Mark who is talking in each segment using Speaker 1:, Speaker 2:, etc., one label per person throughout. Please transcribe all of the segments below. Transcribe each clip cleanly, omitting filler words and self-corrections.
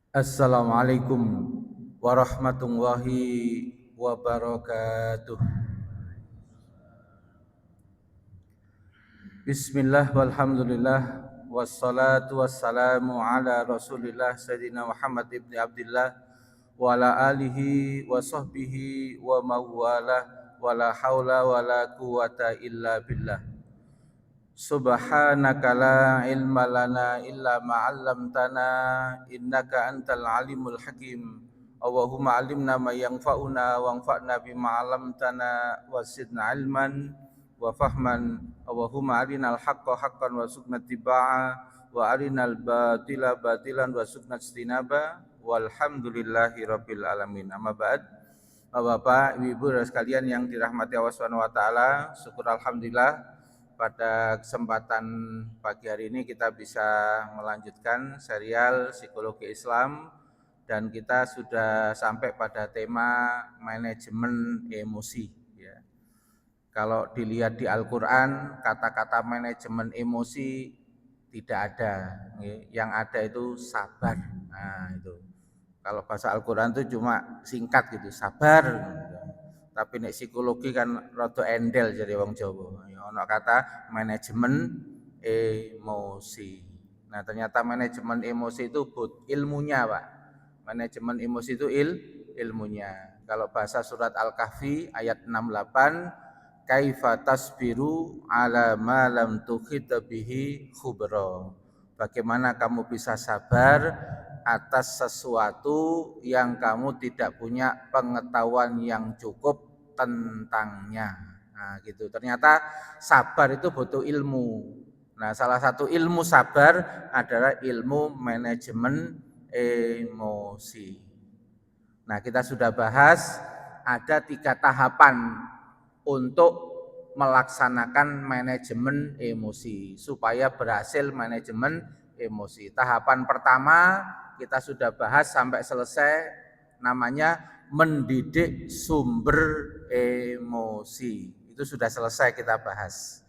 Speaker 1: Assalamualaikum warahmatullahi wabarakatuh. Bismillah walhamdulillah wassalatu wassalamu ala Rasulillah Sayyidina Muhammad ibn Abdullah wa ala alihi wa sahbihi wa mawalah wa la haula wa la quwata illa billah. Subhanaka la ilma lana illa ma 'allamtana innaka antal alimul hakim. Allahumma 'allimna ma yanfa'una wanfa'na bima 'allamtana wa zidna 'ilman wa fahman. Allahumma arinal haqqa haqqan warzuqna ittiba'a wa arinal batila batilan warzuqna ijtinaba. Walhamdulillahi rabbil alamin. Amma ba'd. Bapak, Ibu, sekalian yang dirahmati Allah Subhanahu wa taala, syukur alhamdulillah pada kesempatan pagi hari ini kita bisa melanjutkan serial psikologi Islam dan kita sudah sampai pada tema manajemen emosi ya. Kalau dilihat di Al-Qur'an kata-kata manajemen emosi tidak ada ya. Yang ada itu sabar. Nah, itu. Kalau bahasa Al-Qur'an itu cuma singkat gitu, sabar. Tapi nek psikologi kan rada endel jadi wong Jawa. Ya ana kata manajemen emosi. Nah, ternyata manajemen emosi itu ilmunya, Pak. Manajemen emosi itu ilmunya. Kalau bahasa surat Al-Kahfi ayat 68, kaifa tasbiru ala ma lam tuhit bihi khubra. Bagaimana kamu bisa sabar atas sesuatu yang kamu tidak punya pengetahuan yang cukup tentangnya. Nah, gitu. Ternyata sabar itu butuh ilmu. Nah, salah satu ilmu sabar adalah ilmu manajemen emosi. Nah, kita sudah bahas ada 3 tahapan untuk melaksanakan manajemen emosi supaya berhasil manajemen emosi. Tahapan pertama kita sudah bahas sampai selesai, namanya mendidik sumber emosi. Itu sudah selesai kita bahas.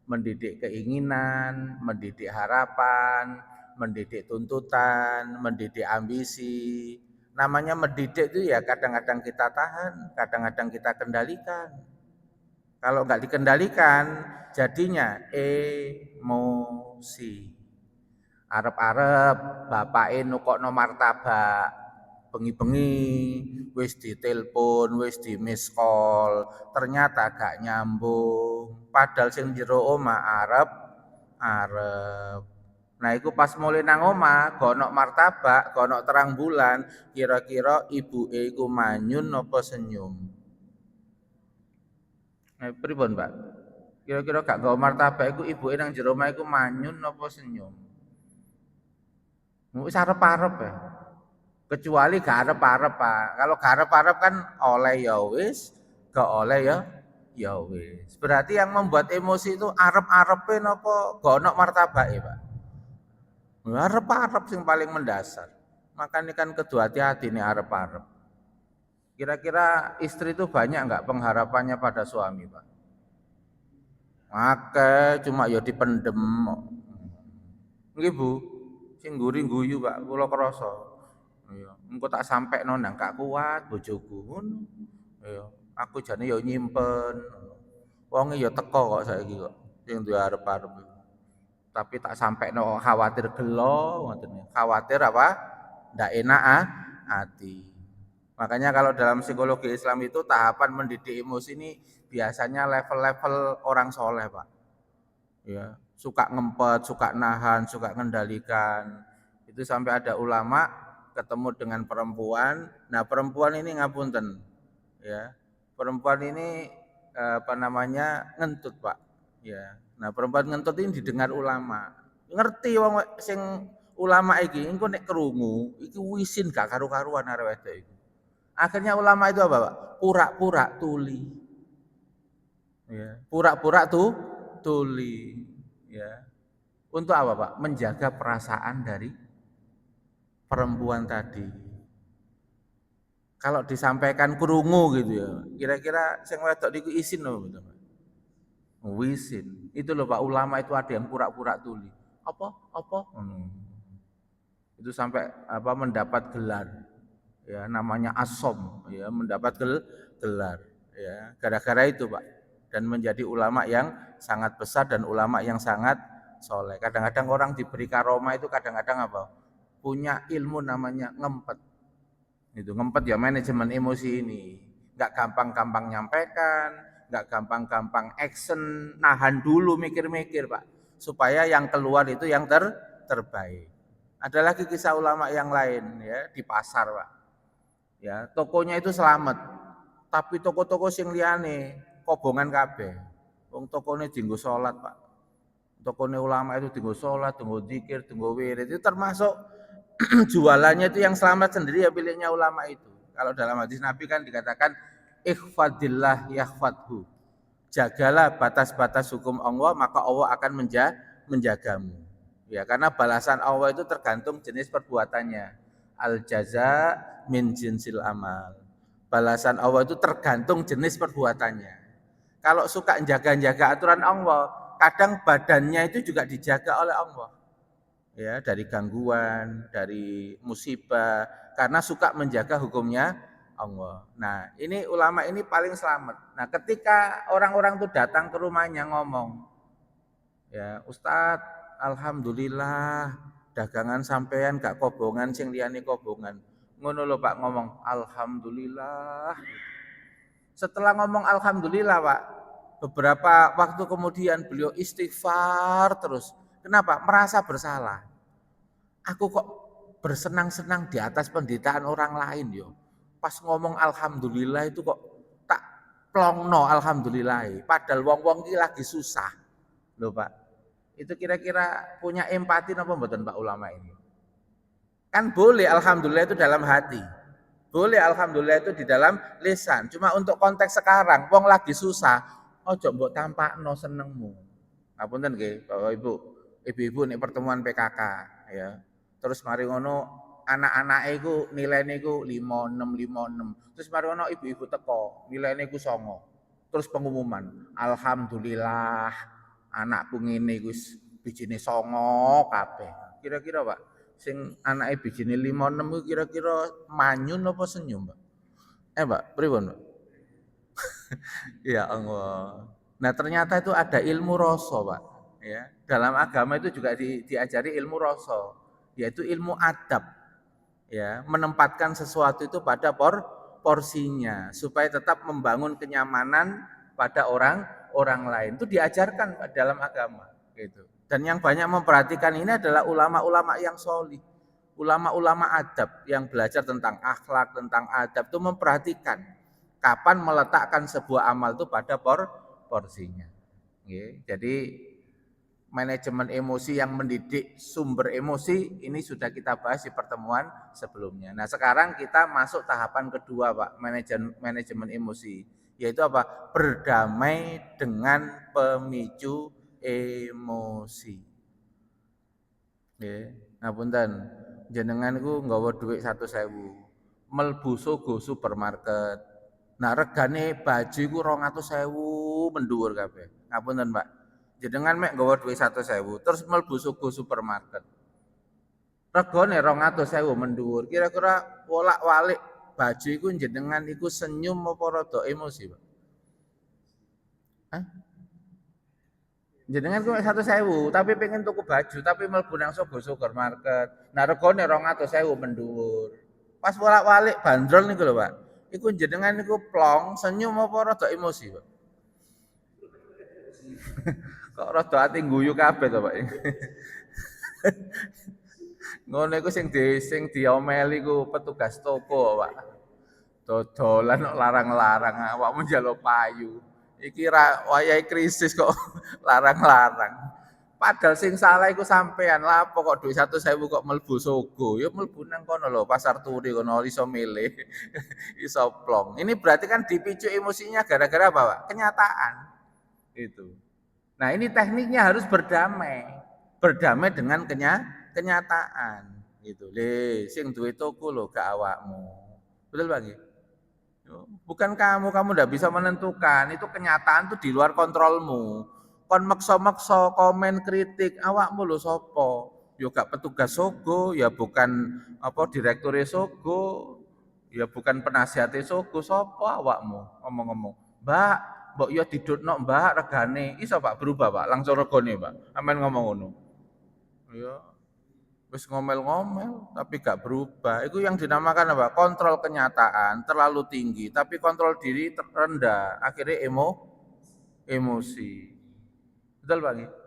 Speaker 1: Mendidik keinginan, mendidik harapan, mendidik tuntutan, mendidik ambisi. Namanya mendidik itu ya kadang-kadang kita tahan, kadang-kadang kita kendalikan. Kalau nggak dikendalikan, jadinya emosi. Arep-arep bapake nukokno martabak, bengi-bengi wis ditelepon, wis di miss call, ternyata gak nyambung. Padahal sing jero omah arep. Nah, iku pas mulai nang omah, gonok martabak, gonok terang bulan, kira-kira ibuke iku manyun apa senyum? Pripun, Pak? Kira-kira gak gawa martabak iku ibuke nang jero omah iku manyun apa senyum? Wis arep-arep ya. Kecuali gak arep-arep, Pak. Kalau gak arep-arep kan oleh ya wis, gak oleh ya wis. Berarti yang membuat emosi itu arep-arepe napa gonok martabake, Pak? Arep-arep sing paling mendasar. Makanya kan kedua hati-hati nih arep-arep. Kira-kira istri itu banyak enggak pengharapannya pada suami, Pak? Akeh, cuma ya dipendem. Nggih, Bu. Sing nguri guyu, Pak, kula krasa. Iya, engko tak sampekno nang gak kuat bojoku ngono. Iya, aku jane ya nyimpen. Wonge ya teko kok saiki kok sing duwe arep-arep. Tapi tak sampekno khawatir gelo ngoten. Khawatir apa? Ndak enak hati. Makanya kalau dalam psikologi Islam itu tahapan mendidik emosi ini biasanya level-level orang soleh, Pak. Ya, suka ngempet, suka nahan, suka ngendalikan. Itu sampai ada ulama ketemu dengan perempuan. Nah, perempuan ini ngapunten, ya. Perempuan ini apa namanya? Ngentut, Pak. Ya. Nah, perempuan ngentut ini didengar ulama. Ngerti wong sing ulama iki engko nek krungu iki wisin gak karu-karuan arek wedok iki. Akhirnya ulama itu apa, Pak? Pura-pura tuli. Ya, pura-pura tuh tuli, ya. Untuk apa, Pak? Menjaga perasaan dari perempuan tadi. Kalau disampaikan krungu gitu ya, kira-kira sing wedok niku isin lho gitu. Wisin. Itu loh Pak, ulama itu ada yang pura-pura tuli. Apa? Itu sampai mendapat gelar, ya namanya asom, ya mendapat gelar, ya gara-gara itu Pak, dan menjadi ulama yang sangat besar dan ulama yang sangat soleh. Kadang-kadang orang diberi karomah itu kadang-kadang punya ilmu namanya ngempet. Itu ngempet ya manajemen emosi ini, nggak gampang-gampang nyampaikan, nggak gampang-gampang action, nahan dulu mikir-mikir Pak, supaya yang keluar itu yang terbaik. Ada lagi kisah ulama yang lain ya di pasar Pak. Ya, tokonya itu selamat. Tapi toko-toko sing liyane kobongan kabeh. Wong tokone dienggo salat, Pak. Tokone ulama itu dienggo salat, dienggo zikir, dienggo wirid. Itu termasuk jualannya itu yang selamat sendiri ya miliknya ulama itu. Kalau dalam hadis Nabi kan dikatakan ikhfadillah yahfadhu. Jagalah batas-batas hukum Allah maka Allah akan menjagamu. Ya, karena balasan Allah itu tergantung jenis perbuatannya. Al jaza min jinsil amal. Balasan Allah itu tergantung jenis perbuatannya. Kalau suka jaga-jaga aturan Allah, kadang badannya itu juga dijaga oleh Allah. Ya, dari gangguan, dari musibah, karena suka menjaga hukumnya Allah. Nah, ini ulama ini paling selamat. Nah, ketika orang-orang itu datang ke rumahnya ngomong, ya Ustadz, alhamdulillah dagangan sampean gak kobongan sing liyane kobongan. Ngono lho Pak ngomong, alhamdulillah. Setelah ngomong alhamdulillah Pak, beberapa waktu kemudian beliau istighfar terus. Kenapa? Merasa bersalah. Aku kok bersenang-senang di atas penderitaan orang lain yo. Pas ngomong alhamdulillah itu kok tak plongno alhamdulillah. Padahal wong-wong iki lagi susah. Loh Pak. Itu kira-kira punya empati apa mboten Pak ulama ini? Kan boleh alhamdulillah itu dalam hati. Boleh alhamdulillah itu di dalam lisan. Cuma untuk konteks sekarang wong lagi susah, ojo mbok tampakno senengmu. Ngapunten nggih, Bapak Ibu. Ibu-ibu nek pertemuan PKK ya. Terus mari ngono anak-anake iku nilaine iku 5656. Terus mari ngono ibu-ibu teko, nilaine iku 9. Terus pengumuman, alhamdulillah anakku ngene iku bijine 9 kabeh. Kira-kira Pak, sing anake bijine 56 iku kira-kira manyun apa senyum, Pak? Pak, pripun, Pak? Ya Allah. Nah, ternyata itu ada ilmu rasa, Pak. Ya, dalam agama itu juga diajari ilmu rasa, yaitu ilmu adab. Ya, menempatkan sesuatu itu pada porsinya supaya tetap membangun kenyamanan pada orang lain. Itu diajarkan dalam agama, gitu. Dan yang banyak memperhatikan ini adalah ulama-ulama yang solih, ulama-ulama adab yang belajar tentang akhlak, tentang adab itu memperhatikan kapan meletakkan sebuah amal itu pada porsinya. Jadi manajemen emosi yang mendidik sumber emosi ini sudah kita bahas di pertemuan sebelumnya. Nah, sekarang kita masuk tahapan kedua, Pak, manajemen emosi, yaitu apa? Berdamai dengan pemicu emosi. Nggih, ngapunten. Jenengan iku nggawa dhuwit 100.000, mlebu Sogo supermarket. Nah, regane baju iku 200.000 mendhuwur kabeh. Ngapunten, Pak. Jenengan mek nggawa dhuwit 100.000 terus mlebu Sogo supermarket. Regane 200.000 mendhuwur. Kira-kira wolak-walik baju iku jenengan iku senyum apa rada emosi, Pak? Hah? Jenengan ku 100.000 tapi pengen tuku baju tapi mlebu nang Sogo supermarket. Nah, regane 200.000 mendhuwur. Pas wolak-walik bandrol niku lho, Pak. Iku jenengan niku plong, senyum apa rada emosi, Pak? Kok rada ati guyu kabeh to, Pak. Ngono iku sing diomeli ku petugas toko, Pak. Dodolan kok larang-larang awakmu njaluk payu. Iki ra wayahe krisis kok larang-larang. Padahal sing salah iku sampean. Lah apa kok dhuwit 100.000 kok mlebu Sogo? Ya mlebu nang kono lho, Pasar Turi kono iso milih. Iso plong. Ini berarti kan dipicu emosinya gara-gara apa, Pak? Kenyataan. Itu. Nah, ini tekniknya harus berdamai. Berdamai dengan kenyataan. Gitu. Le, sing duwe toko lho gak awakmu. Betul, Pak? Bukan kamu tidak bisa menentukan. Itu kenyataan itu di luar kontrolmu. Kon meksa-meksa komen kritik awakmu lho sapa? ya gak petugas sogo, ya bukan apa direktur sogo, ya bukan penasihat sogo, sapa awakmu ngomong-ngomong. Mbak, mbok ya didutno Mbak regane. Iso Pak berubah Pak, langsung regane Pak. Amen ngomong ngono. Ya, wis ngomel-ngomel tapi gak berubah. Itu yang dinamakan apa? Kontrol kenyataan terlalu tinggi, tapi kontrol diri rendah. Akhirnya emosi. Betul Pak?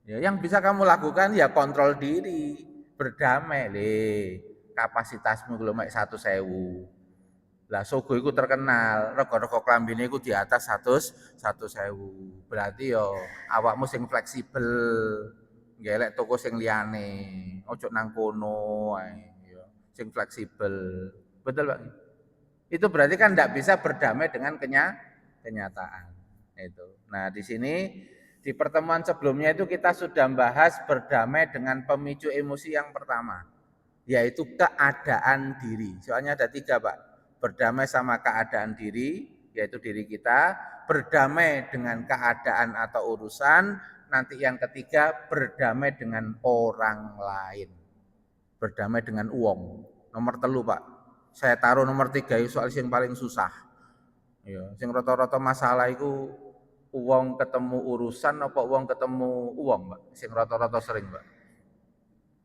Speaker 1: Ya, yang bisa kamu lakukan ya kontrol diri, berdamai le. Kapasitasmu kalau mek 100.000. Lah sogo iku terkenal, rego-rego klambine iku di atas 100.000. Berarti yo awakmu sing fleksibel. Ngelek toko sing liyane, ojo nang kono ae yo. Sing fleksibel. Betul, Pak? Itu berarti kan tidak bisa berdamai dengan kenyataan. Itu. Nah, di sini di pertemuan sebelumnya itu kita sudah membahas berdamai dengan pemicu emosi yang pertama, yaitu keadaan diri. Soalnya ada 3, Pak. Berdamai sama keadaan diri, yaitu diri kita, berdamai dengan keadaan atau urusan, nanti yang ketiga berdamai dengan orang lain. Berdamai dengan uang. Nomor 3, Pak. Saya taruh nomor 3 soal yang paling susah. Ya, sing rata-rata masalah itu uang ketemu urusan apa uang ketemu uang, Mbak? Sing rata-rata sering, Mbak.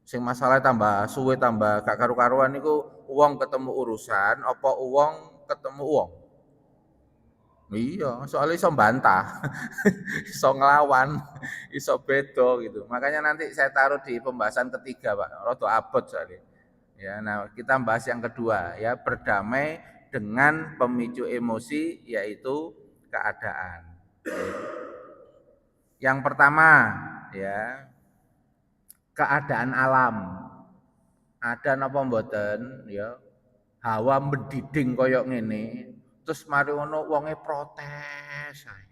Speaker 1: Sing masalah tambah suwe tambah gak karu-karuan niku uang ketemu urusan apa uang ketemu uang. Iya, soalnya iso bantah, iso ngelawan, iso bedo gitu. Makanya nanti saya taruh di pembahasan ketiga, Pak. Rada abot soalnya. Ya, nah kita bahas yang kedua ya, berdamai dengan pemicu emosi yaitu keadaan. Yang pertama ya, keadaan alam. Ada napa mboten ya? Hawa mendiding koyok ngene, terus mari ngono wonge protes ae.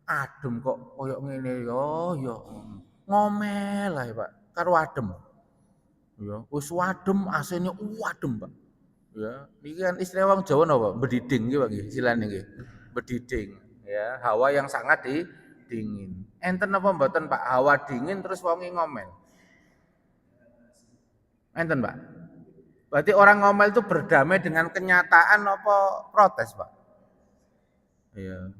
Speaker 1: Adem kok koyok ngene ya ngomel ae, Pak, karo adem. Ya, wis adem, asine adem, Pak. Ya, iki kan istilah wong Jawa napa? Bediding iki, Pak nggih, istilahne nggih. Bediding, ya, hawa yang sangat dingin. Enten napa mboten, Pak, hawa dingin terus wonge ngomel? Enten, Pak. Berarti orang ngomel itu berdamai dengan kenyataan apa protes, Pak? Iya.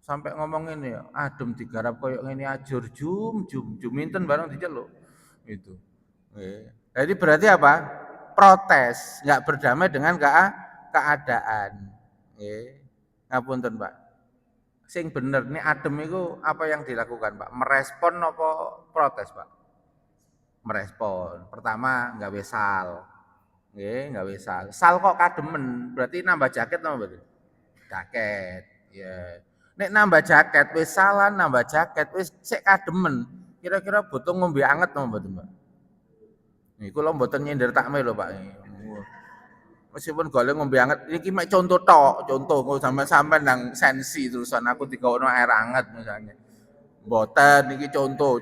Speaker 1: Sampai ngomong ini ya, adem digarap koyok ngene ajur jum minten bareng diceluk. Itu. Jadi berarti apa? Protes, enggak berdamai dengan keadaan. Nggih. Ngapunten, Pak. Sing bener nih adem itu apa yang dilakukan, Pak? Merespon apa protes, Pak? Merespon. Pertama nggawe sal. Nggih, nggawe sal. Sal kok kademen, berarti nambah jaket napa mboten? Jaket. Ya. Nek nambah jaket wis salah nambah jaket wis sik kademen. Kira-kira butuh ngombe anget napa mboten, Pak? Niku kula mboten nyindir takmir lho, Pak. Meskipun golek ngombe anget, iki mek contoh tok, contoh kok sampean nang sensi terusan aku digawono air anget misalnya. Mboten iki contoh.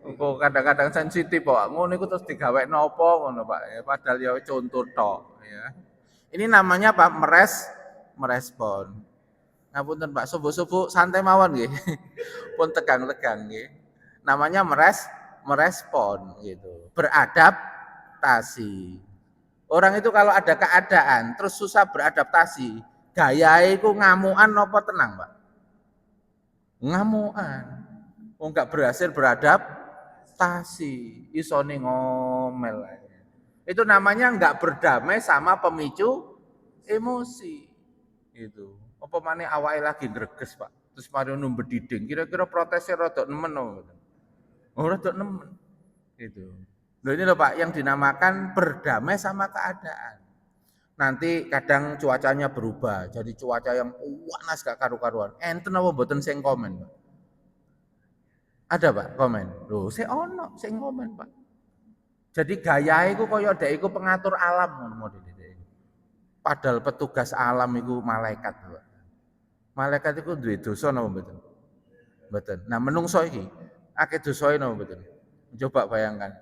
Speaker 1: Engko kadang-kadang sensitif kok. Ngono iku terus digawe napa ngono, Pak. Ya, padahal ya contoh tok, ya. Ini namanya Pak merespon. Ngapunten Pak, subuh-subuh santai mawon nggih. Pun tegang-tegang nggih. Namanya merespon gitu. Beradaptasi. Orang itu kalau ada keadaan terus susah beradaptasi, gayae iku ngamukan apa tenang, Pak? Ngamukan. Wong gak berhasil beradaptasi, isone ngomel. Itu namanya enggak berdamai sama pemicu emosi. Itu. Apa maneh awake lagi greges, Pak. Terus mari numbe diding, kira-kira protesnya rada nemen apa? Oh, rada nemen. Gitu. Nah ini loh Pak yang dinamakan berdamai sama keadaan. Nanti kadang cuacanya berubah, jadi cuaca yang panas gak karu-karuan. Enten apa mboten sing komen, Pak? Ada Pak komen? Loh, saya ono sing komen, Pak. Jadi gayae iku kaya dek iku pengatur alam ngono modele dek. Padahal petugas alam iku malaikat, Pak. Malaikat iku duwe dosa napa mboten? Mboten. Nah, menungso iki akeh dosae napa mboten? Coba bayangkan,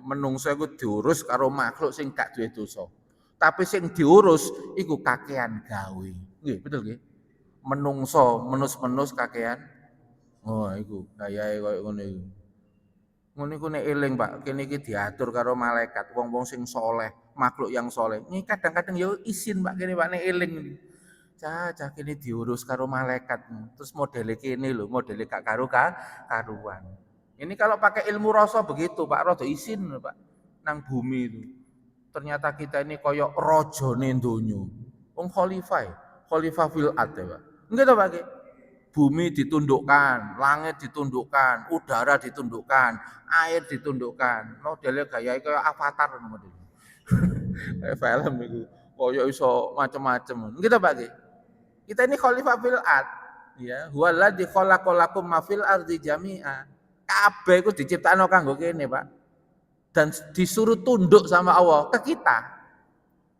Speaker 1: menungso iku diurus karo makhluk sing gak duwe dosa. Tapi sing diurus iku kakean gawe. Nggih, betul nggih? Menungso menus-menus kakean Oh, iku gayahe koyo ngono iku. Ngono iku nek eling, Pak, kene iki diatur karo malaikat, wong-wong sing saleh, makhluk yang saleh. Ini kadang-kadang ya isin, Pak, kene Pak nek eling iki. Cah kene diurus karo malaikat. Terus modele kene lho, modele gak karuan. Ini kalau pakai ilmu rasa begitu, Pak, rada isin, Pak, nang bumi itu. Ternyata kita ini koyok rajane donya. Wong khalifah, khalifah fil ard ya, Pak. Enggak to, Pak? Bumi ditundukkan, langit ditundukkan, udara ditundukkan, air ditundukkan. Modelnya gaya kayak avatar modelnya. Kayak film itu. Koyo iso macam-macam. Gitu Pak. Kita ini khalifah fil ard. Ya, huwaladzi khalaqalakum ma fil ardi jami'a. Kabeh iku diciptakno kanggo kene, Pak. Dan disuruh tunduk sama Allah ke kita.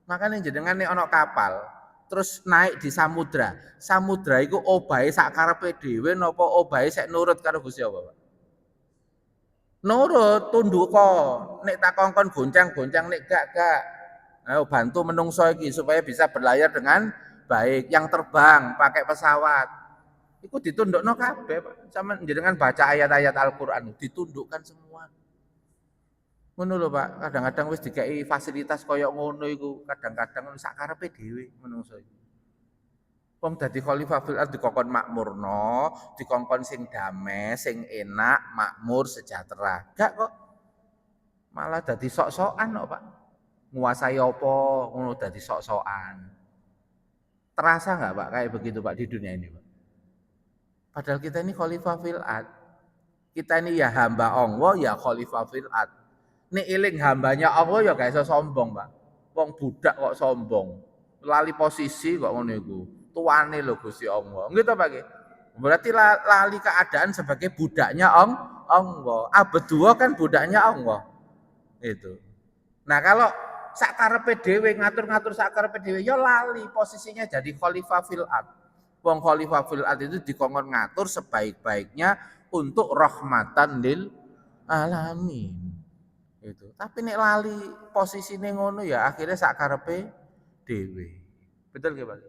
Speaker 1: Makanya jenengan nek ana kapal, terus naik di samudra. Samudra iku obahe sak karepe dhewe napa obahe sek nurut karo Gusti Allah, Pak? Nurut, tunduk kok. Nek tak kongkon goncang-goncang nek gak. Ayo bantu menungso iki supaya bisa berlayar dengan baik. Yang terbang pakai pesawat. Iku ditundukno kabeh, Pak. Sama jenengan baca ayat-ayat Al-Qur'an ditundukkan semua. Ngono lho Pak, kadang-kadang wis dikai fasilitas kaya ngono iku, kadang-kadang sak karepe dhewe menungso iku. Wong dadi khalifah fil ard dikongkon makmurno, dikongkon sing damai, sing enak, makmur, sejahtera. Gak kok, malah dadi sok-sokan kok Pak. Nguasai apa ngono dadi sok-sokan. Terasa nggak Pak kayak begitu Pak di dunia ini Pak? Padahal kita ini khalifah fil ard. Kita ini ya hamba Allah, ya khalifah fil ard. Nek eling hambanya Allah ya gak iso sombong, Pak. Wong budak kok sombong. Lali posisi kok ngono iku. Tuane lho Gusti Allah. Nggih to, Pak nggih. Berarti lali keadaan sebagai budaknya Allah. Abdua kan budaknya Allah. Itu. Nah, kalau sak karepe dhewe ngatur-ngatur sak karepe dhewe ya lali posisinya jadi khalifah fil ard. Wong khalifah fil ard itu dikongkon ngatur sebaik-baiknya untuk rahmatan lil alamin. Itu. Tapi nek lali posisine ngono ya akhirnya sak karepe dhewe. Betul nggih, Pak?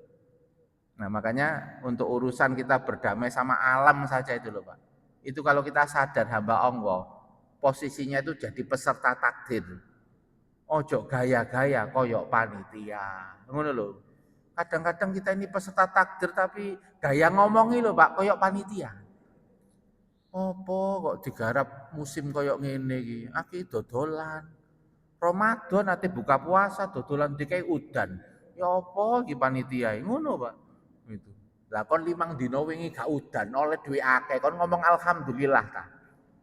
Speaker 1: Nah, makanya untuk urusan kita berdamai sama alam saja itu loh, Pak. Itu kalau kita sadar hamba Allah, posisinya itu jadi peserta takdir. Ojo gaya-gaya koyok panitia. Ngono lho. Kadang-kadang kita ini peserta takdir tapi gaya ngomongi lho, Pak, koyok panitia. Apa kok digarap musim koyok ngene iki? Aki dodolan. Ramadan ate buka puasa dodolan dikai udan. Ya apa iki panitia? Ngono, Pak. Gitu. Lah kon 5 dina wingi gak udan, oleh duwe akeh, kon ngomong alhamdulillah ta.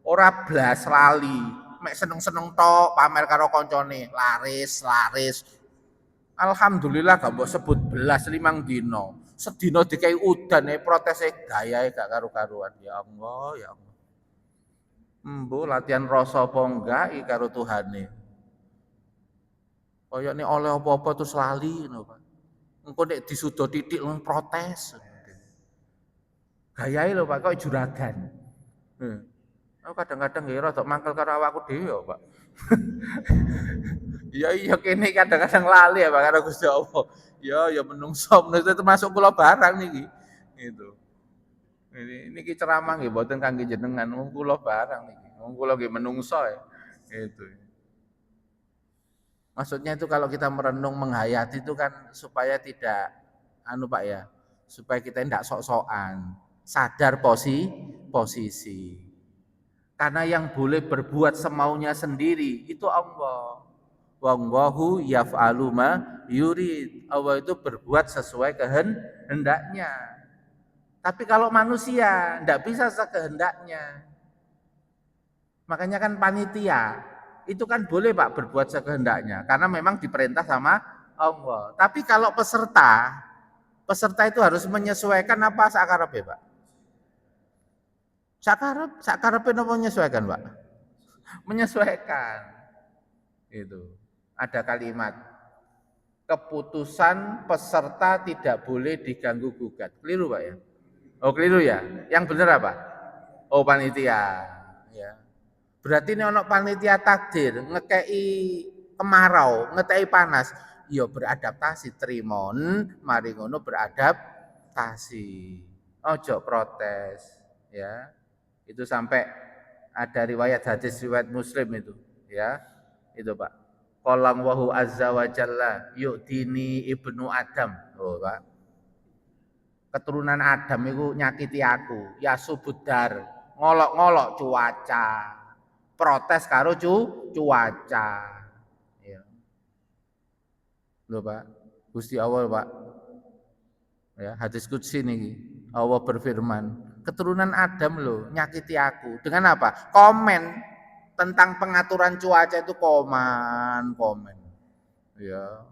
Speaker 1: Ora blas lali, mek seneng-seneng tok pamer karo koncone, laris. Alhamdulillah gak mbok sebut belas 5 dina. Sedina dikai udan protese gayahe gak karu-karuan. Ya Allah, ya Allah. Embo latihan rasa apa enggak iki karo Tuhane. Kaya nek oleh apa-apa terus lali ngono, Pak. Engko nek disudo titik protes. Gayahe lho Pak, kok juragan. Aku kadang-kadang nggih rada mangkel karo awakku dhewe ya, Pak. Iya kene kadang-kadang lali ya Pak karo Gusti Allah. Ya menungso itu termasuk kula barang niki. Gitu. Niki ceramah nggih mboten kangge jenengan, wong kula barang niki. Wong kula nggih menungso ya. Gitu. Maksudnya itu kalau kita merenung menghayati itu kan supaya tidak anu Pak ya, supaya kita tidak sok-sokan, sadar posisi. Karena yang boleh berbuat semaunya sendiri itu Allah. Wallahu yaf'alu ma yurid. Allah itu berbuat sesuai kehendaknya. Tapi kalau manusia tidak bisa sekehendaknya. Makanya kan panitia itu kan boleh Pak berbuat sekehendaknya karena memang diperintah sama Allah. Tapi kalau peserta itu harus menyesuaikan apa sakarepe, Pak? Sakarepe napa menyesuaikan, Pak? Menyesuaikan. Itu. Ada kalimat keputusan peserta tidak boleh diganggu gugat. Keliru, Pak ya? Oh, keliru ya? Yang benar apa? Oh, panitia. Ya. Berarti ini ono panitia takdir ngekei kemarau, ngekei panas, ya beradaptasi trimon, mari ngono beradaptasi. Ojo protes, ya. Itu sampai ada riwayat hadis riwayat Muslim itu, ya. Itu, Pak. Qalang wahu azza wa jalla yu'tini ibnu Adam. Oh, Pak. Keturunan Adam itu nyakiti aku, ya subudar, ngolok-ngolok cuaca. Protes karo cuaca. Ya. Loh, Pak. Gusti Allah, Pak. Ya, hadis qudsi nih. Allah berfirman, keturunan Adam loh nyakiti aku. Dengan apa? Komen tentang pengaturan cuaca itu komen. Ya.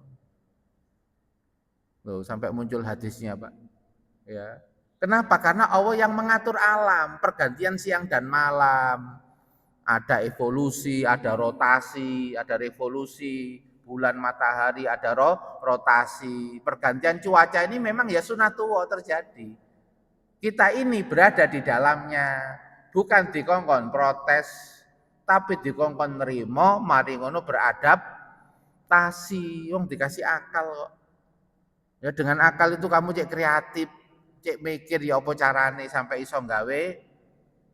Speaker 1: Loh, sampai muncul hadisnya, Pak. Ya. Kenapa? Karena Allah yang mengatur alam, pergantian siang dan malam. Ada evolusi, ada rotasi, ada revolusi, bulan matahari ada rotasi. Pergantian cuaca ini memang ya sunatullah terjadi. Kita ini berada di dalamnya, bukan dikongkon protes, tapi dikongkon nerimo, mari ngono beradaptasi. Wong dikasih akal kok. Ya dengan akal itu kamu cek kreatif, cek mikir ya apa carane sampai iso gawe.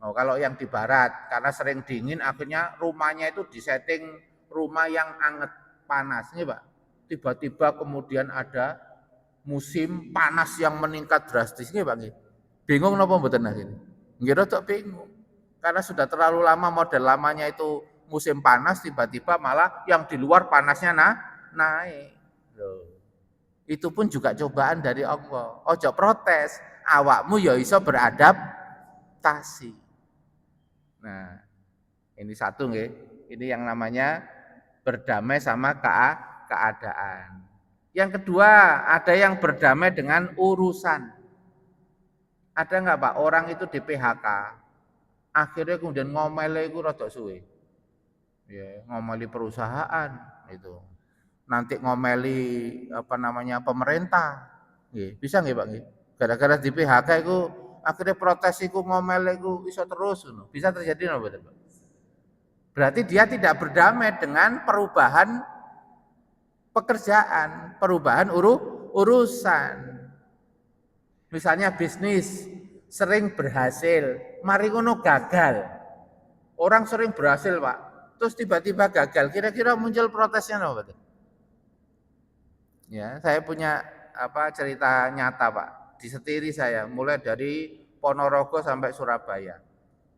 Speaker 1: Oh, kalau yang di barat karena sering dingin akhirnya rumahnya itu disetting rumah yang anget panas nih, Pak. Tiba-tiba kemudian ada musim panas yang meningkat drastis nih, Pak. Bingung napa mboten akhirnya? Nggih rada bingung. Karena sudah terlalu lama model lamanya itu musim panas tiba-tiba malah yang di luar panasnya naik. Loh. Itu pun juga cobaan dari Allah. Ojo protes, awakmu ya iso beradaptasi. Nah, ini satu nggih. Ini yang namanya berdamai sama keadaan. Yang kedua, ada yang berdamai dengan urusan. Ada enggak, Pak, orang itu di PHK, akhirnya kemudian ngomele iku rada suwe. Ya, ngomeli perusahaan itu. Nanti ngomeli apa namanya pemerintah. Nggih, bisa nggih, Pak nggih? Gara-gara di PHK iku akhirnya protes iku ngomel iku iso terus ngono. Bisa terjadi napa mboten, Pak? Berarti dia tidak berdamai dengan perubahan pekerjaan, perubahan urusan. Misalnya bisnis sering berhasil, mari ngono gagal. Orang sering berhasil, Pak. Terus tiba-tiba gagal. Kira-kira muncul protesnya napa mboten? Ya, saya punya cerita nyata, Pak. Disetiri saya mulai dari Ponorogo sampai Surabaya.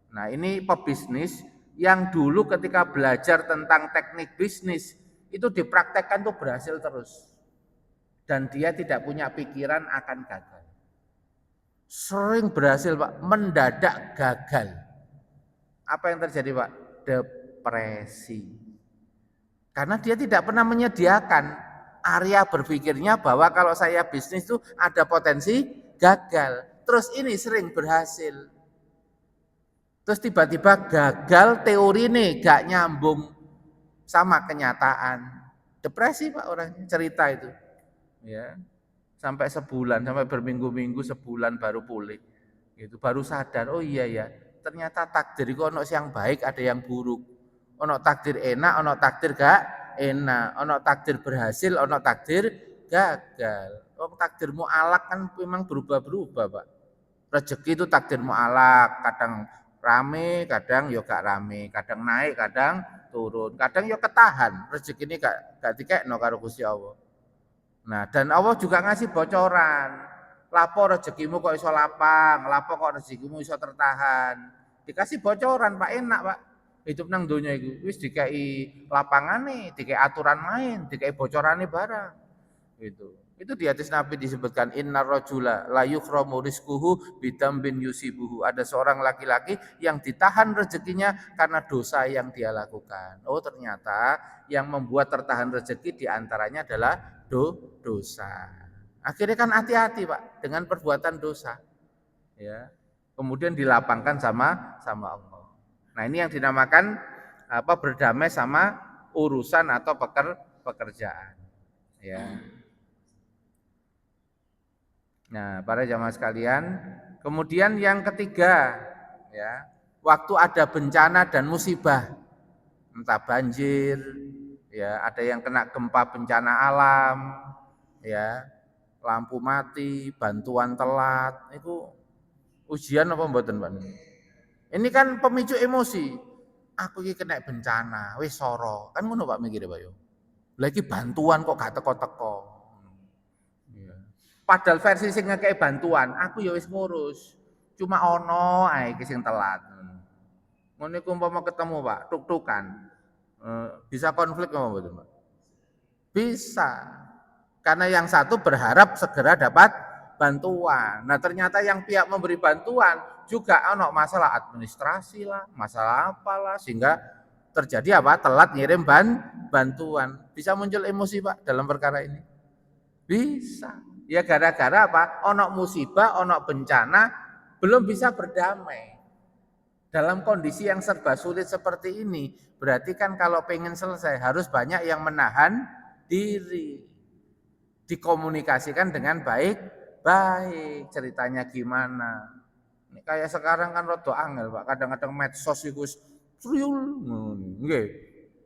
Speaker 1: Nah, ini pebisnis yang dulu ketika belajar tentang teknik bisnis itu dipraktekkan tuh berhasil terus. Dan dia tidak punya pikiran akan gagal. Sering berhasil, Pak, mendadak gagal. Apa yang terjadi, Pak? Depresi. Karena dia tidak pernah menyediakan area berpikirnya bahwa kalau saya bisnis itu ada potensi gagal. Terus ini sering berhasil. Terus tiba-tiba gagal teori nih gak nyambung sama kenyataan. Depresi, Pak, orangnya cerita itu. Ya. Sampai sebulan, sampai berminggu-minggu, sebulan baru pulih. Itu baru sadar, oh iya ya, ternyata takdir itu ono yang baik, ada yang buruk. Ono takdir enak, ono takdir gak enak, ono takdir berhasil, ono takdir gagal. Oh, takdirmu alak kan memang berubah-berubah, Pak. Rezeki itu takdirmu alak, kadang rame, kadang yo gak rame, kadang naik, kadang turun, kadang yo ketahan. Rezeki ini gak dikekno karo Gusti Allah. Nah, dan Allah juga ngasih bocoran. Lapo rezekimu kok iso lapang, lapo kok rezekimu iso tertahan. Dikasih bocoran, Pak, enak, Pak. Hidup nang donya iku wis dikai lapangane, dikai aturan main, dikai bocorane barang. Gitu. Itu di hadis Nabi disebutkan innar rajula la yukhramu rizquhu bidambin yusibuhu. Ada seorang laki-laki yang ditahan rezekinya karena dosa yang dia lakukan. Oh, ternyata yang membuat tertahan rezeki diantaranya adalah dosa. Akhirnya kan hati-hati, Pak, dengan perbuatan dosa. Ya. Kemudian dilapangkan sama Allah. Nah, ini yang dinamakan berdamai sama urusan atau pekerjaan. Ya. Nah, para jamaah sekalian, kemudian yang ketiga, ya, waktu ada bencana dan musibah, entah banjir, ya, ada yang kena gempa bencana alam, ya, lampu mati, bantuan telat, itu ujian apa mboten, Pak? Ini kan pemicu emosi. Aku iki kena bencana, wis soro. Kan ngono Pak mikire Pak yo. Lah iki bantuan kok gak teko-teko. Iya. Padahal versi sing ngekei bantuan, aku ya wis ngurus. Cuma ono ae iki sing telat. Ngono iku umpama ketemu Pak, tuk-tukan. Bisa konflik apa mboten Pak? Bisa. Karena yang satu berharap segera dapat bantuan. Nah, ternyata yang pihak memberi bantuan juga ono masalah administrasi lah, masalah apalah sehingga terjadi apa? Telat ngirim bantuan. Bisa muncul emosi Pak dalam perkara ini? Bisa. Ya gara-gara apa? Ono musibah, ono bencana, belum bisa berdamai. Dalam kondisi yang serba sulit seperti ini, berarti kan kalau pengen selesai harus banyak yang menahan diri. Dikomunikasikan dengan baik ceritanya gimana. Ini kayak sekarang kan rada angel Pak, kadang-kadang medsos iku triyul ngono nggih.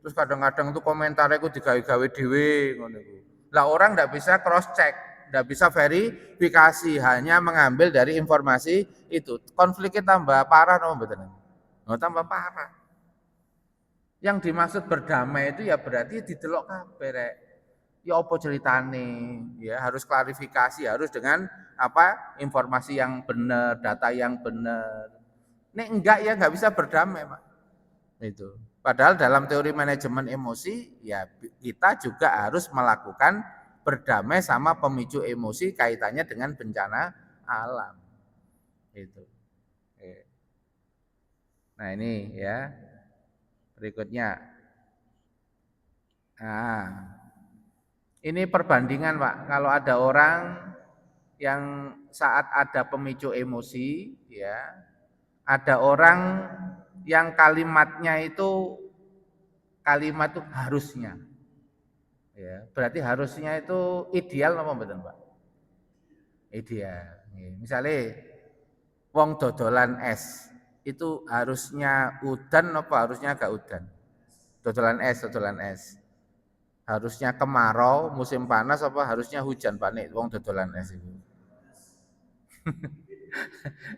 Speaker 1: Terus kadang-kadang tuh komentarnya iku digawe-gawe dhewe ngono iku. Lah orang ndak bisa cross check, ndak bisa verifikasi, hanya mengambil dari informasi itu. Konfliknya tambah parah no mboten? Oh, tambah parah. Yang dimaksud berdamai itu ya berarti didelok kabeh rek. Ya apa ceritane, ya harus klarifikasi, harus dengan apa informasi yang benar, data yang benar. Nek enggak ya enggak bisa berdamai, Pak. Itu. Padahal dalam teori manajemen emosi ya kita juga harus melakukan berdamai sama pemicu emosi kaitannya dengan bencana alam. Itu. Nah, ini ya. Berikutnya. Nah, ini perbandingan Pak, kalau ada orang yang saat ada pemicu emosi, ya, ada orang yang kalimatnya itu kalimat itu harusnya, ya, berarti harusnya itu ideal apa betul Pak? Ideal. Misalnya, wong dodolan es itu harusnya udan apa harusnya gak udan? Dodolan es. Harusnya kemarau, musim panas apa harusnya hujan Pak nek wong dodolan es itu.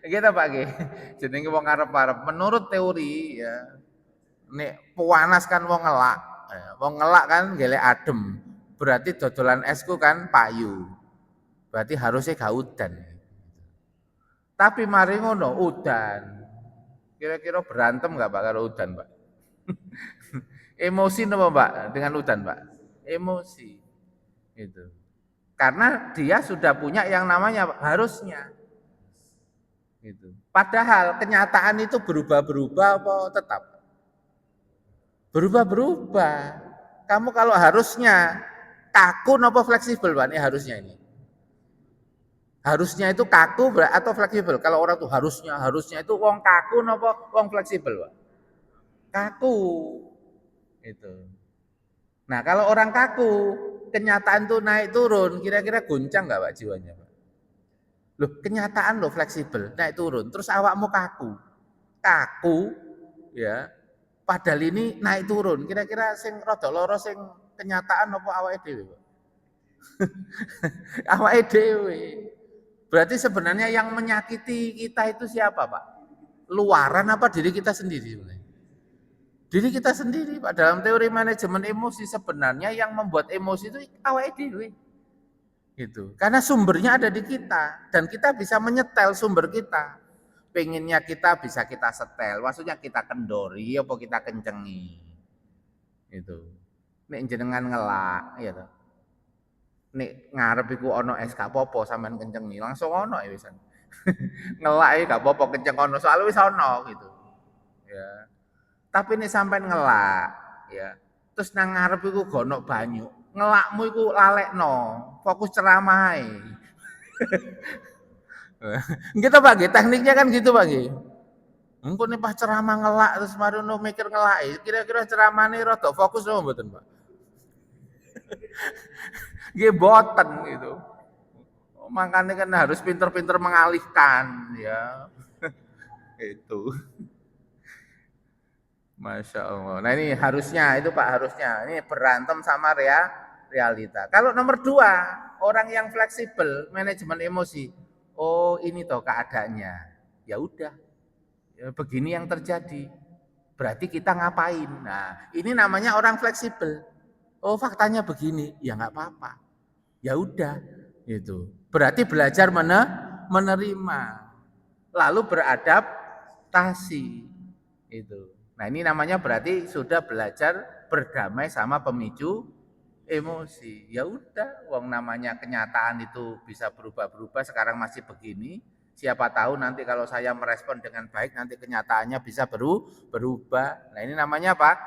Speaker 1: Gitu Pak nggih. Jenenge wong arep-arep menurut teori ya nek panas kan wong ngelak. Wong ngelak kan gelek adem. Berarti dodolan esku kan payu. Berarti harusnya gak udan. Tapi mari ngono udan. Kira-kira berantem enggak Pak kalau udan Pak? Emosi napa Pak dengan udan Pak? Emosi. Itu. Karena dia sudah punya yang namanya harusnya. Gitu. Padahal kenyataan itu berubah-berubah apa tetap? Berubah-berubah. Kamu kalau harusnya kaku apa fleksibel Pak? Ini harusnya ini. Harusnya itu kaku atau fleksibel? Kalau orang tuh harusnya itu wong kaku apa wong fleksibel Pak? Kaku. Itu. Nah, kalau orang kaku, kenyataan tuh naik turun, kira-kira goncang nggak Pak jiwanya Pak? Loh, kenyataan loh fleksibel, naik turun. Terus awakmu kaku. Kaku, ya. Padahal ini naik turun. Kira-kira sing rada lara sing kenyataan apa awake dhewe, Pak? Awake dhewe. Berarti sebenarnya yang menyakiti kita itu siapa, Pak? Luaran apa diri kita sendiri sebenarnya? Diri kita sendiri, Pak. Dalam teori manajemen emosi sebenarnya yang membuat emosi itu awake dhewe. Gitu. Karena sumbernya ada di kita dan kita bisa menyetel sumber kita. Pengennya kita bisa kita setel, maksudnya kita kendori apa kita kencengi. Itu. Nek jenengan ngelak, ya toh. Nek ngarep iku ana es gak apa-apa sampean kencengi, langsung ana ya wisan. Ngelak ya gak apa-apa kenceng ana, soalnya wis ana gitu. Ya. Tapi nek sampean ngelak, ya. Terus nang ngarep iku gonok banyu, ngelakmu iku lalekno, fokus ceramah ae. Gitu Pak nggih, tekniknya kan gitu Pak nggih. Engko nek pas ceramah ngelak terus marono mikir ngelaki, kira-kira ceramahne rada fokus apa mboten Pak? Nggih boten gitu. Makanya kan harus pinter-pinter mengalihkan ya. Itu. Masya Allah. Nah ini harusnya itu Pak harusnya. Ini berantem sama realita. Kalau nomor dua orang yang fleksibel manajemen emosi. Oh ini toh keadaannya. Ya udah. begini yang terjadi. Berarti kita ngapain? Nah, ini namanya orang fleksibel. Oh, faktanya begini, ya nggak apa-apa. Ya udah, itu. Berarti belajar menerima, lalu beradaptasi. Itu. Nah, ini namanya berarti sudah belajar berdamai sama pemicu emosi. Ya udah, wong namanya kenyataan itu bisa berubah-berubah, sekarang masih begini. Siapa tahu nanti kalau saya merespon dengan baik, nanti kenyataannya bisa berubah. Nah, ini namanya apa?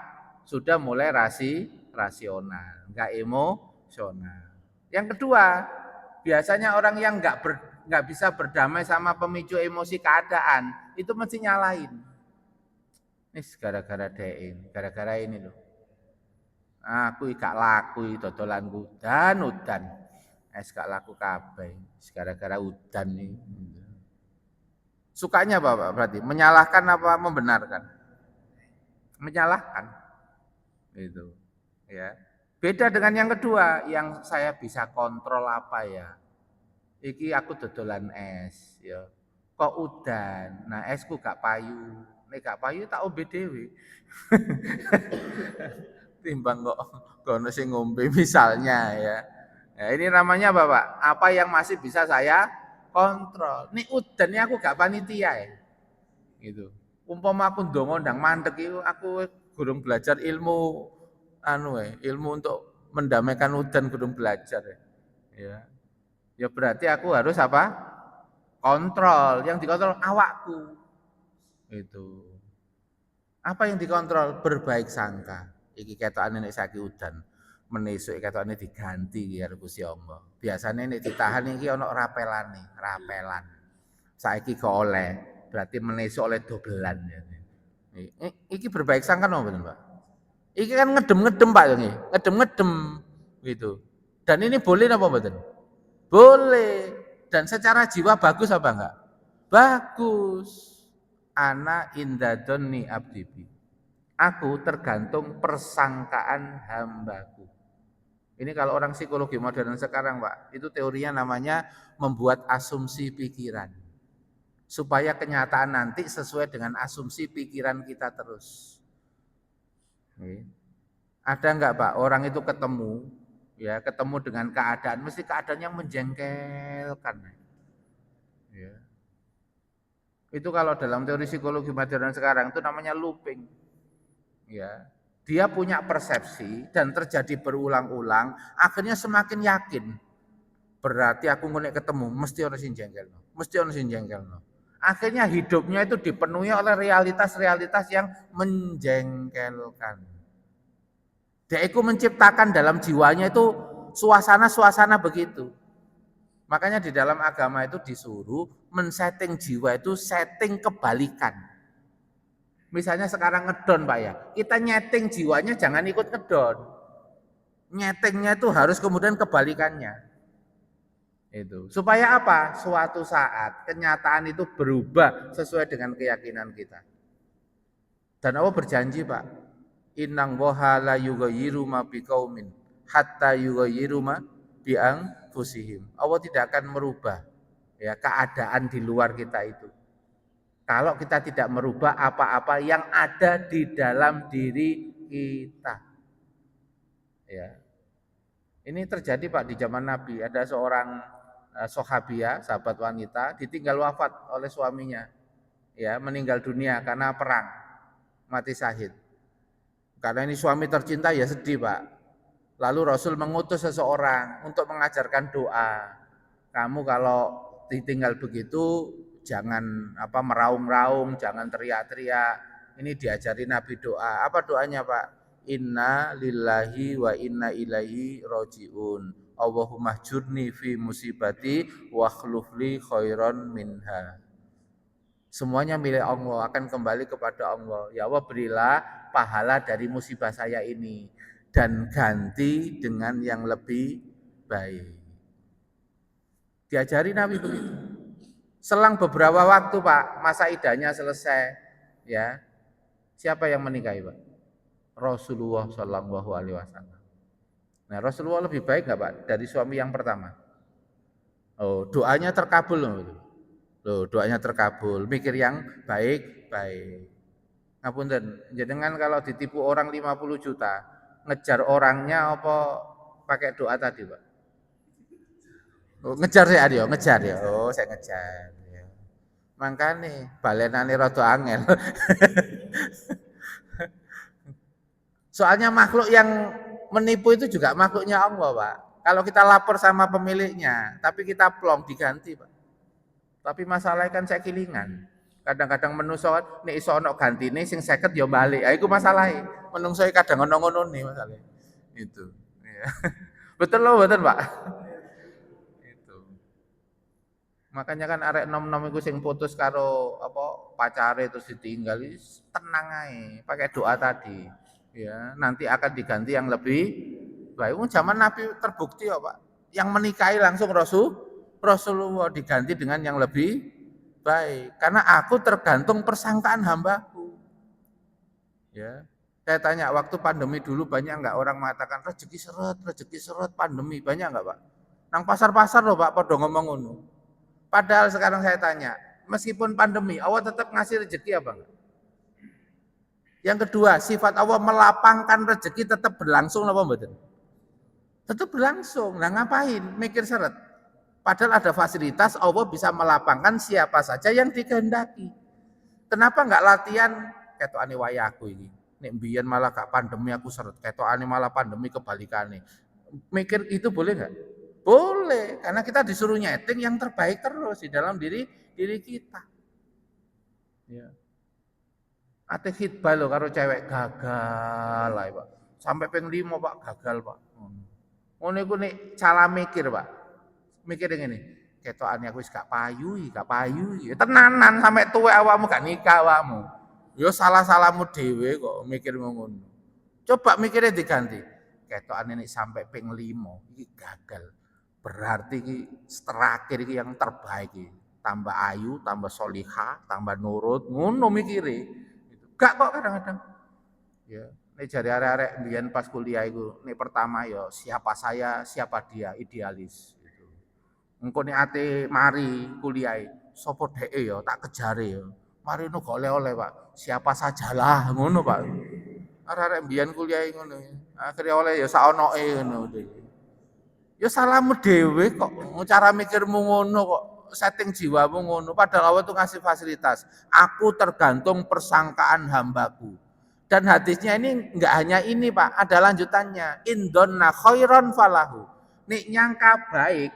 Speaker 1: Sudah mulai rasional, enggak emosional. Yang kedua, biasanya orang yang enggak bisa berdamai sama pemicu emosi keadaan, itu mesti nyalain. Ini gara-gara dein, gara-gara ini loh. Aku gak laku dodolan udan. Gak laku kabeh, gara-gara udan nih. Sukanya apa Pak berarti? Menyalahkan apa membenarkan? Menyalahkan. Itu. Ya. Beda dengan yang kedua, yang saya bisa kontrol apa ya? Iki aku dodolan es, ya. Kok udan? Nah, esku gak payu. Nek gak payu tak ombe dhewe. Timbang kok kono sing ngombe misalnya ya. Ya, ini namanya apa Pak? Apa yang masih bisa saya kontrol. Nih udan ini aku gak panitia ya. Gitu. Umpama aku ndonga ndang mandek itu aku gurung belajar ilmu ilmu untuk mendamaikan udan gurung belajar ya. Ya. Ya berarti aku harus apa? Kontrol. Yang dikontrol awakku. Itu. Apa yang dikontrol? Berbaik sangka. Iki ketokane nek saiki udan, menesuk ketokane diganti iki karo Gusti Allah. Biasane nek ditahan iki ana rapelane, rapelan. Saiki kok oleh, berarti menesuk oleh dobelan. Iki berbaik sangka napa mboten, Pak? Iki kan ngedem-ngedem Pak ini, ngedem-ngedem gitu. Dan ini boleh napa mboten? Boleh. Dan secara jiwa bagus apa enggak? Bagus. Ana indadoni abdibi. Aku tergantung persangkaan hambaku. Ini kalau orang psikologi modern sekarang Pak, itu teorinya namanya membuat asumsi pikiran. Supaya kenyataan nanti sesuai dengan asumsi pikiran kita terus. Ada enggak Pak orang itu ketemu dengan keadaan, mesti keadaan yang menjengkelkan. Ya. Itu kalau dalam teori psikologi modern sekarang itu namanya looping. Ya. Dia punya persepsi dan terjadi berulang-ulang, akhirnya semakin yakin. Berarti aku ngonek ketemu mesti ono sing jengkelno, mesti ono sing jengkelno. Akhirnya hidupnya itu dipenuhi oleh realitas-realitas yang menjengkelkan. Dia itu menciptakan dalam jiwanya itu suasana-suasana begitu. Makanya di dalam agama itu disuruh men-setting jiwa itu setting kebalikan. Misalnya sekarang ngedon Pak ya, kita nyeting jiwanya jangan ikut ngedon. Nyetingnya itu harus kemudian kebalikannya. Itu. Supaya apa? Suatu saat kenyataan itu berubah sesuai dengan keyakinan kita. Dan Allah berjanji Pak, innang woha la yughayyiru ma biqaumin hatta yughayyiru ma bi anfusihim. Allah tidak akan merubah ya keadaan di luar kita itu. Kalau kita tidak merubah apa-apa yang ada di dalam diri kita. Ya. Ini terjadi Pak di zaman Nabi, ada seorang sahabiah, sahabat wanita ditinggal wafat oleh suaminya. Ya, meninggal dunia karena perang, mati syahid. Karena ini suami tercinta ya sedih Pak. Lalu Rasul mengutus seseorang untuk mengajarkan doa. Kamu kalau ditinggal begitu jangan meraung-raung, jangan teriak-teriak. Ini diajari Nabi doa. Apa doanya Pak? Inna lillahi wa inna ilaihi roji'un. Allahumma jurni fi musibati wa khlufli khairan minha. Semuanya milik Allah, akan kembali kepada Allah. Ya Allah berilah pahala dari musibah saya ini dan ganti dengan yang lebih baik. Diajari Nabi begitu. Selang beberapa waktu Pak, masa idahnya selesai. Ya, siapa yang menikahi Pak? Rasulullah Shallallahu Alaihi Wasallam. Nah Rasulullah lebih baik nggak Pak dari suami yang pertama? Oh doanya terkabul loh, doanya terkabul. Mikir yang baik baik. Ngapunten, jenengan kalau ditipu orang 50 juta, ngejar orangnya apa pakai doa tadi, Pak? Oh, ngejar ya, Adio, ngejar ya. Oh, saya ngejar. Ya. Makanya balenane rada angel. Soalnya makhluk yang menipu itu juga makhluknya Allah, Pak. Kalau kita lapor sama pemiliknya, tapi kita plong diganti, Pak. Tapi masalahnya kan saya kilingan. Kadang-kadang menungso nek iso ana gantine sing 50 ya balik. Ah iku masalahe. Menungso kadang ngono-ngono nih masalahe. Itu. Iya. Betul loh, betul, Pak. Itu. Makanya kan arek nom-nom iku sing putus karo apa pacare terus ditinggal tenang ae, pakai doa tadi. Ya, nanti akan diganti yang lebih baik. Zaman Nabi terbukti ya, Pak. Yang menikahi langsung Rasulullah diganti dengan yang lebih baik. Karena aku tergantung persangkaan hambaku. Ya. Saya tanya waktu pandemi dulu banyak enggak orang mengatakan rezeki seret pandemi banyak enggak, Pak? Nang pasar-pasar loh, Pak, padha ngomong ngono. Padahal sekarang saya tanya, meskipun pandemi, Allah tetap ngasih rezeki apa enggak? Yang kedua, sifat Allah melapangkan rezeki tetap berlangsung apa mboten? Tetap berlangsung. Nah, ngapain mikir seret? Padahal ada fasilitas Allah bisa melapangkan siapa saja yang dikehendaki. Kenapa enggak latihan ketokane wayahku ini? Nek mbiyen malah gak pandemi aku seret, ketokane malah pandemi kebalikane. Mikir itu boleh enggak? Boleh, karena kita disuruh nyeting yang terbaik terus di dalam diri kita. Ya. Ate khitbah lho karo cewek gagal ae, Pak. Sampai ping 5, Pak, gagal, Pak. Ngono iku nek cara mikir, Pak. Mikir ngene, ketokane aku wis gak payu iki. Tenanan sampai tuwek awakmu gak nikah awakmu. Ya salah-salahmu dhewe kok mikir ngono. Coba mikirnya diganti. Ketokane nek sampai ping 5 iki gagal. Berarti iki terakhir iki yang terbaik iki. Tambah ayu, tambah solihah, tambah nurut, ngono mikire. Gak kok kadang-kadang. Ya, nek jare arek-arek mbiyen pas kuliah iku, nek pertama ya siapa saya, siapa dia, idealis gitu. Engko nek ate mari kuliah, sapa dheke ya tak kejare ya. Mari no gak oleh-oleh, Pak. Siapa sajalah ngono, Pak. Arek-arek mbiyen kuliah ngono. Akhire oleh ya saonoke ngono. Ya salahmu dhewe kok, cara mikirmu ngono kok, setting jiwamu ngono. Padahal Allah itu ngasih fasilitas. Aku tergantung persangkaan hambaku. Dan hadisnya ini enggak hanya ini, Pak, ada lanjutannya. Indonna khairon falahu. Nik nyangka baik,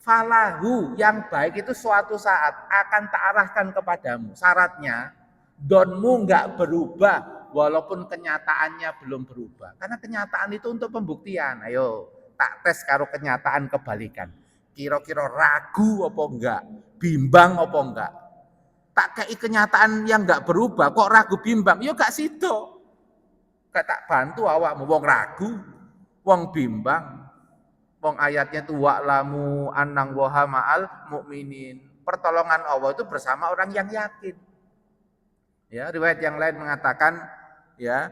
Speaker 1: falahu yang baik itu suatu saat akan tak arahkan kepadamu. Syaratnya donmu enggak berubah walaupun kenyataannya belum berubah. Karena kenyataan itu untuk pembuktian. Ayo, tak tes karo kenyataan kebalikan. Kira-kira ragu apa enggak? Bimbang apa enggak? Tak kei kenyataan yang enggak berubah, kok ragu bimbang? Yo gak sido. Gak tak bantu awakmu wong ragu, wong bimbang. Wong ayatnya tuh wa'lamu annang waha ma'al mukminin. Pertolongan Allah itu bersama orang yang yakin. Ya, riwayat yang lain mengatakan ya,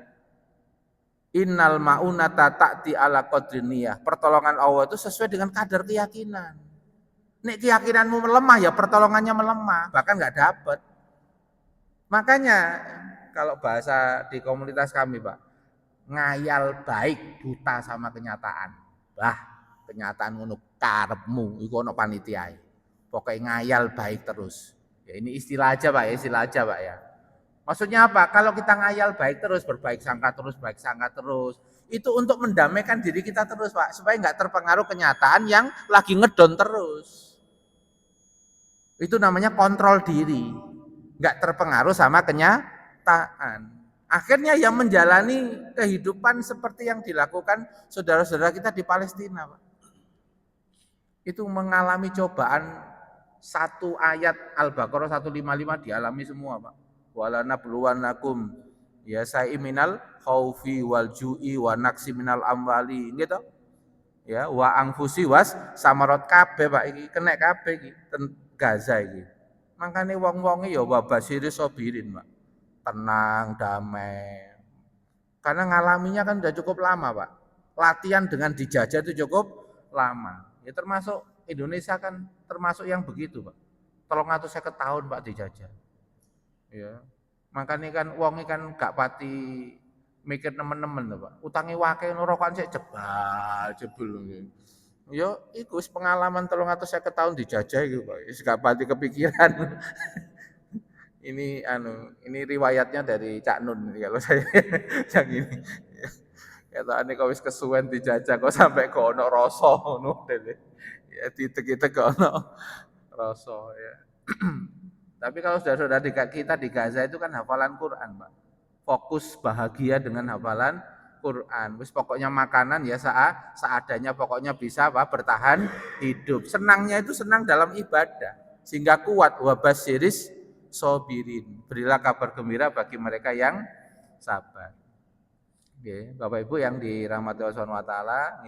Speaker 1: innal ma'unata ta'ti ala qadriniyah. Pertolongan Allah itu sesuai dengan kadar keyakinan. Nek keyakinanmu melemah ya pertolongannya melemah, bahkan nggak dapat. Makanya kalau bahasa di komunitas kami, Pak, ngayal baik buta sama kenyataan. Bah, kenyataan ngono karepmu iku ono panitiae. Pokoknya ngayal baik terus. Ya ini istilah aja, Pak, ya, istilah aja, Pak ya. Maksudnya apa? Kalau kita ngayal baik terus, berbaik sangka terus, baik sangka terus, itu untuk mendamaikan diri kita terus, Pak, supaya nggak terpengaruh kenyataan yang lagi ngedon terus. Itu namanya kontrol diri, nggak terpengaruh sama kenyataan. Akhirnya yang menjalani kehidupan seperti yang dilakukan saudara-saudara kita di Palestina, Pak. Itu mengalami cobaan satu ayat Al-Baqarah 155 dialami semua, Pak. Wala nabluwannakum ya minal khaufi wal ju'i wa naqsi minal amwali, gitu. Ya, wa angfusi was samarot kabeh, Pak, iki kena kabeh iki. Gaza ini. Makanya wong-wonge ya wabasiri sobirin, Pak. Tenang, damai. Karena ngalaminya kan udah cukup lama, Pak. Latihan dengan dijajah itu cukup lama. Ya termasuk Indonesia kan termasuk yang begitu, Pak. 350 tahun, Pak, dijajah. Ya. Makanya kan wong kan gak pati mikir nemen-nemen to, Pak. Utange wake ngono rokokan sik jebul. Yo iku wis pengalaman 350 tahun dijajah iku, Pak. Wis gak pati kepikiran. Ini riwayatnya dari Cak Nun kalau saya yang ini. Ketokane kok wis kesuwen dijajah kok sampai kok ono rasa ngono dene. Ya ditek-itek kok ono rasa ya. Tapi kalau saudara-saudara kita di Gaza itu kan hafalan Quran, Pak. Fokus bahagia dengan hafalan Quran. Wis pokoknya makanan ya seadanya pokoknya bisa apa bertahan hidup. Senangnya itu senang dalam ibadah sehingga kuat wabasyiris sobirin. Berilah kabar gembira bagi mereka yang sabar. Oke, Bapak Ibu yang dirahmati Allah Subhanahu wa taala,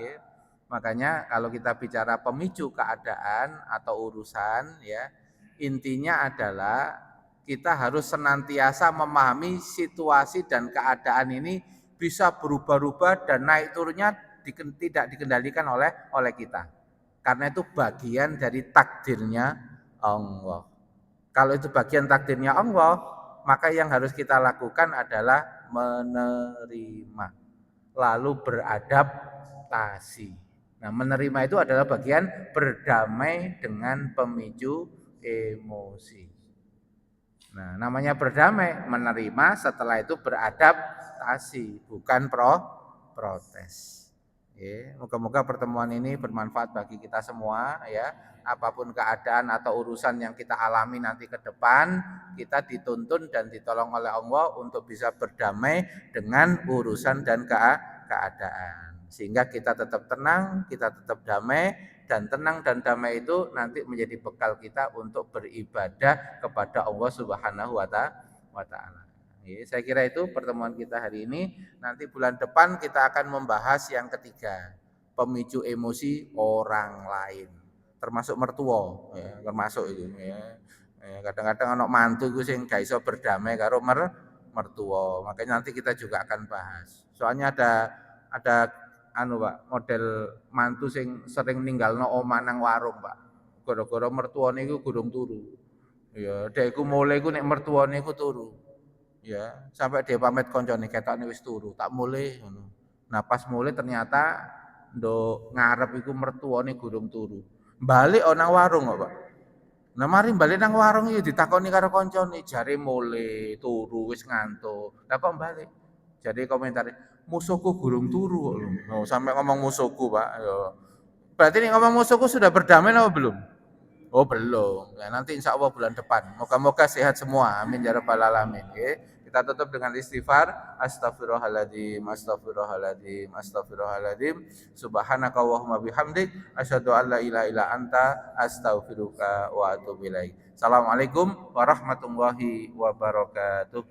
Speaker 1: makanya kalau kita bicara pemicu keadaan atau urusan ya, intinya adalah kita harus senantiasa memahami situasi dan keadaan ini bisa berubah-ubah dan naik turunnya tidak dikendalikan oleh kita. Karena itu bagian dari takdirnya Allah. Kalau itu bagian takdirnya Allah, maka yang harus kita lakukan adalah menerima, lalu beradaptasi. Nah, menerima itu adalah bagian berdamai dengan pemicu emosi. Nah, namanya berdamai, menerima, setelah itu beradaptasi, bukan protes. Moga-moga pertemuan ini bermanfaat bagi kita semua ya. Apapun keadaan atau urusan yang kita alami nanti ke depan, kita dituntun dan ditolong oleh Allah untuk bisa berdamai dengan urusan dan keadaan. Sehingga kita tetap tenang, kita tetap damai, dan tenang dan damai itu nanti menjadi bekal kita untuk beribadah kepada Allah Subhanahu wa taala. Saya kira itu pertemuan kita hari ini. Nanti bulan depan kita akan membahas yang ketiga, pemicu emosi orang lain. Termasuk mertua, ya, termasuk itu ya. Kadang-kadang anak mantu itu sing gak iso berdamai karo mertua. Makanya nanti kita juga akan bahas. Soalnya ada Pak, model mantu sing sering ninggalno omah nang warung, Pak. Gara-gara mertuane iku gurung turu. Ya, dhek iku mulai iku nek mertuane iku turu. Ya, sampai dia pamit koncone ketokne wis turu, tak mulai ngono. Nah, pas mulai ternyata nduk ngarep iku mertuane gurung turu. Balik nang warung kok, Pak. Nah, mari balik nang warung iki ditakoni karo koncone, jare mulai turu wis ngantuk. Lah kok balik? Jadi komentare, musuhku gurung turu kok lho. Oh, sampai ngomong musuhku, Pak. Ya. Berarti nih ngomong musuhku sudah berdamai apa belum? Oh, belum. Ya, nanti insya Allah bulan depan. Moga-moga sehat semua. Amin ya rabbal alamin. Kita tutup dengan istighfar. Astagfirullahaladzim, astagfirullahaladzim, astagfirullahaladzim. Subhanaka Allahumma bihamdik. Asyhadu an la ilaha illa anta. Astaghfiruka wa atubu ilaik. Assalamualaikum warahmatullahi wabarakatuh.